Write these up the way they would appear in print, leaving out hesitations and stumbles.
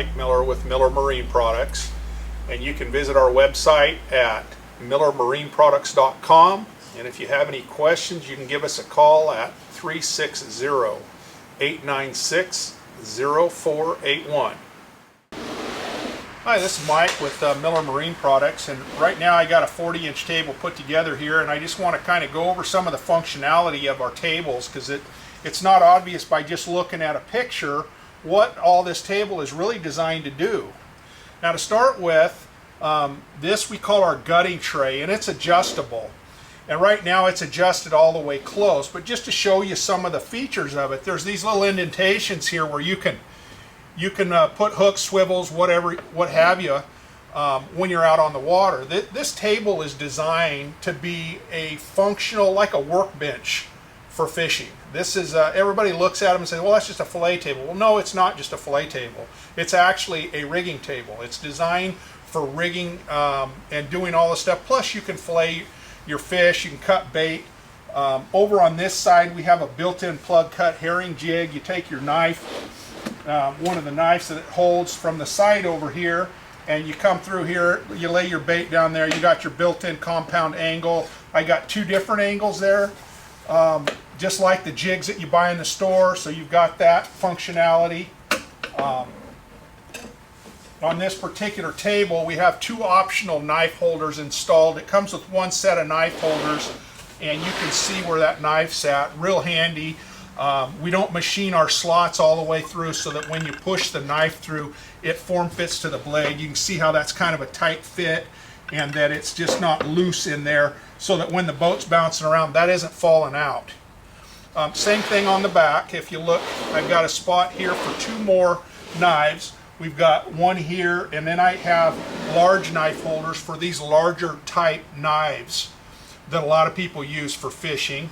Mike Miller with Miller Marine Products, and you can visit our website at millermarineproducts.com, and if you have any questions you can give us a call at 360-896-0481. Hi, this is Mike with Miller Marine Products, and right now I got a 40-inch table put together here, and I just want to kind of go over some of the functionality of our tables, because it's not obvious by just looking at a picture what all this table is really designed to do. Now, to start with, this we call our gutting tray, and it's adjustable. And right now it's adjusted all the way close, but just to show you some of the features of it, there's these little indentations here where you can put hooks, swivels, whatever, what have you, when you're out on the water. This table is designed to be a functional, like a workbench for fishing. This is, everybody looks at them and says, well, that's just a fillet table. Well, no, it's not just a fillet table. It's actually a rigging table. It's designed for rigging and doing all this stuff. Plus, you can fillet your fish, you can cut bait. Over on this side, we have a built-in plug cut herring jig. You take your knife, one of the knives that it holds from the side over here, and you come through here, you lay your bait down there. You got your built-in compound angle. I got two different angles there, just like the jigs that you buy in the store, so you've got that functionality. On this particular table, we have two optional knife holders installed. It comes with one set of knife holders, and you can see where that knife's at. Real handy. We don't machine our slots all the way through, so that when you push the knife through, it form fits to the blade. You can see how that's kind of a tight fit, and that it's just not loose in there, so that when the boat's bouncing around, that isn't falling out. Same thing on the back. If you look, I've got a spot here for two more knives. We've got one here, and then I have large knife holders for these larger type knives that a lot of people use for fishing.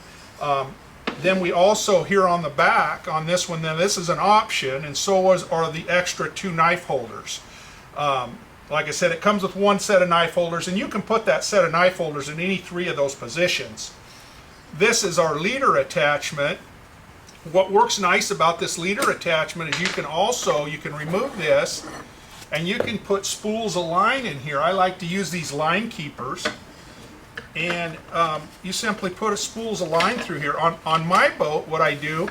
Then we also, here on the back, on this one, then this is an option, and so are the extra two knife holders. Like I said, it comes with one set of knife holders, and you can put that set of knife holders in any three of those positions. This is our leader attachment. What works nice about this leader attachment is you can remove this, and you can put spools of line in here. I like to use these line keepers, and you simply put spools of line through here. On my boat, what I do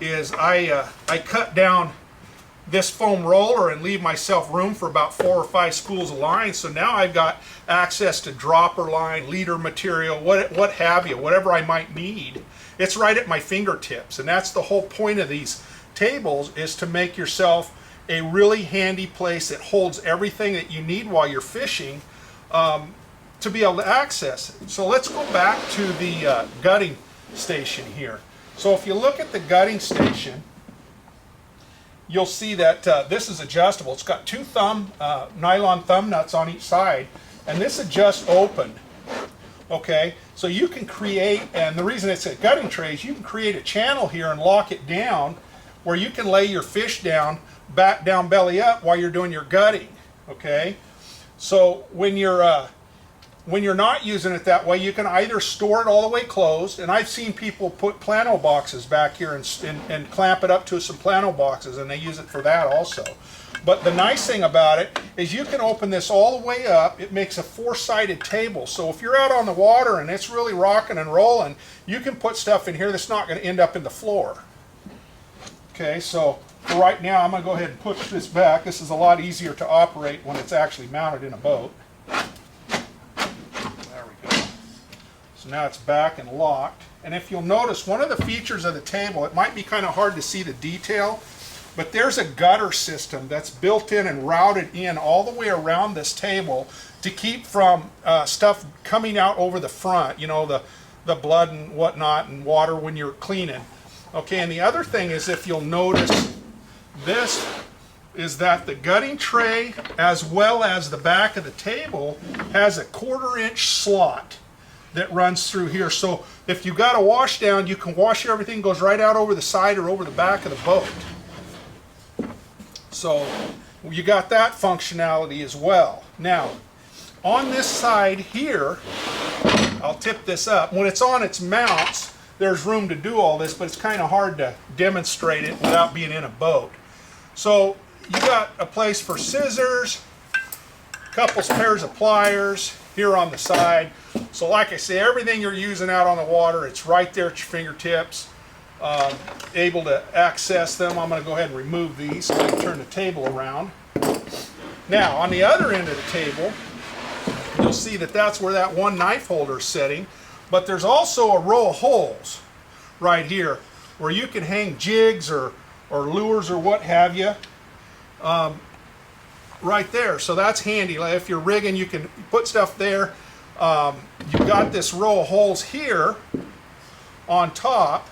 is I cut down this foam roller and leave myself room for about 4 or 5 spools of line. So now I've got access to dropper line, leader material, what have you, whatever I might need. It's right at my fingertips, and that's the whole point of these tables, is to make yourself a really handy place that holds everything that you need while you're fishing, to be able to access it. So let's go back to the gutting station here. So if you look at the gutting station, you'll see that this is adjustable. It's got two nylon thumb nuts on each side, and this adjusts open. Okay, so you can create, and the reason it's a gutting tray is you can create a channel here and lock it down where you can lay your fish down, back down, belly up, while you're doing your gutting. Okay, so when you're not using it that way, you can either store it all the way closed, and I've seen people put plano boxes back here and clamp it up to some plano boxes, and they use it for that also. But the nice thing about it is you can open this all the way up. It makes a 4-sided table, so if you're out on the water and it's really rocking and rolling, you can put stuff in here that's not going to end up in the floor. Okay, so for right now, I'm going to go ahead and push this back. This is a lot easier to operate when it's actually mounted in a boat. So now it's back and locked. And if you'll notice, one of the features of the table, it might be kind of hard to see the detail, but there's a gutter system that's built in and routed in all the way around this table to keep from stuff coming out over the front, you know, the blood and whatnot and water when you're cleaning. Okay, and the other thing is, if you'll notice, this is that the gutting tray, as well as the back of the table, has a 1/4-inch slot that runs through here. So if you got a wash down, you can wash everything, goes right out over the side or over the back of the boat. So you got that functionality as well. Now, on this side here, I'll tip this up. When it's on its mounts, there's room to do all this, but it's kind of hard to demonstrate it without being in a boat. So you got a place for scissors, couple pairs of pliers here on the side. So like I say, everything you're using out on the water, it's right there at your fingertips. Able to access them. I'm going to go ahead and remove these so I can turn the table around. Now on the other end of the table, you'll see that that's where that one knife holder is sitting, but there's also a row of holes right here where you can hang jigs or lures or what have you right there. So that's handy. Like if you're rigging, you can put stuff there. You've got this row of holes here on top.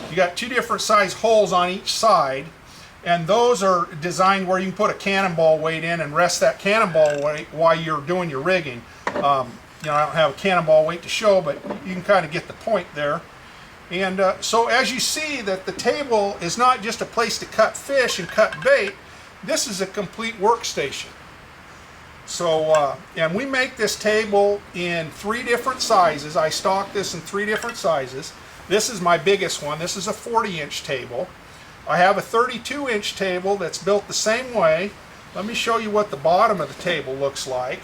You got two different size holes on each side, and those are designed where you can put a cannonball weight in and rest that cannonball weight while you're doing your rigging. You know, I don't have a cannonball weight to show, but you can kind of get the point there. And so as you see that the table is not just a place to cut fish and cut bait, this is a complete workstation. So, and we make this table in 3 different sizes. I stock this in 3 different sizes. This is my biggest one. This is a 40-inch table. I have a 32-inch table that's built the same way. Let me show you what the bottom of the table looks like.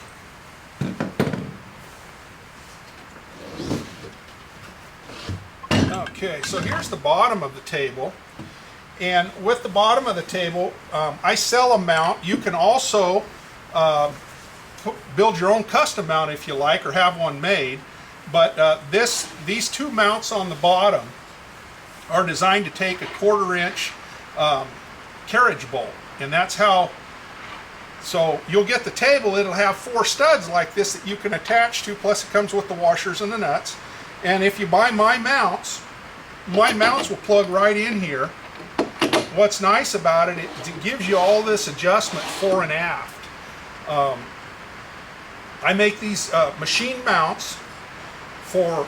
Okay, so here's the bottom of the table. And with the bottom of the table, I sell a mount. You can also build your own custom mount if you like, or have one made. But these 2 mounts on the bottom are designed to take a 1/4-inch carriage bolt, and that's how. So you'll get the table. It'll have 4 studs like this that you can attach to. Plus, it comes with the washers and the nuts. And if you buy my mounts will plug right in here. What's nice about it, it gives you all this adjustment fore and aft. I make these machine mounts for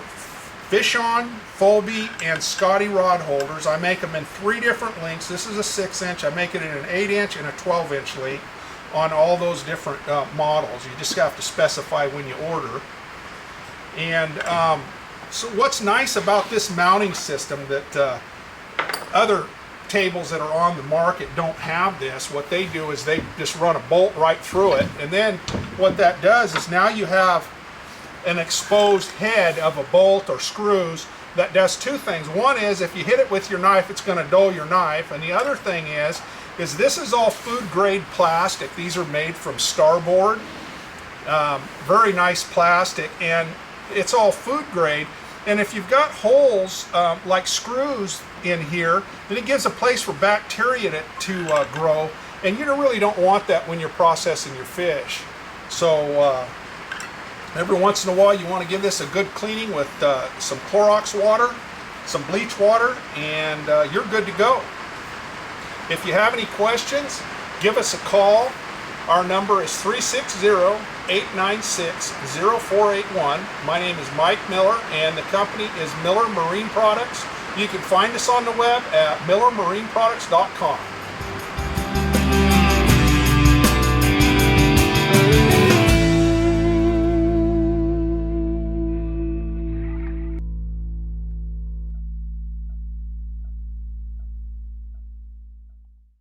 Fish-On, Phobie, and Scotty rod holders. I make them in 3 different lengths. This is a 6-inch. I make it in an 8-inch and a 12-inch length on all those different models. You just have to specify when you order. And so what's nice about this mounting system that other tables that are on the market don't have this. What they do is they just run a bolt right through it, and then what that does is now you have an exposed head of a bolt or screws that does 2 things. One is if you hit it with your knife, it's going to dull your knife, and the other thing is this is all food grade plastic. These are made from Starboard, very nice plastic, and it's all food grade. And if you've got holes like screws in here, then it gives a place for bacteria to grow, and you really don't want that when you're processing your fish. So every once in a while you want to give this a good cleaning with some Clorox water, some bleach water, and you're good to go. If you have any questions, give us a call. Our number is 360-896-0481. My name is Mike Miller, and the company is Miller Marine Products. You can find us on the web at millermarineproducts.com.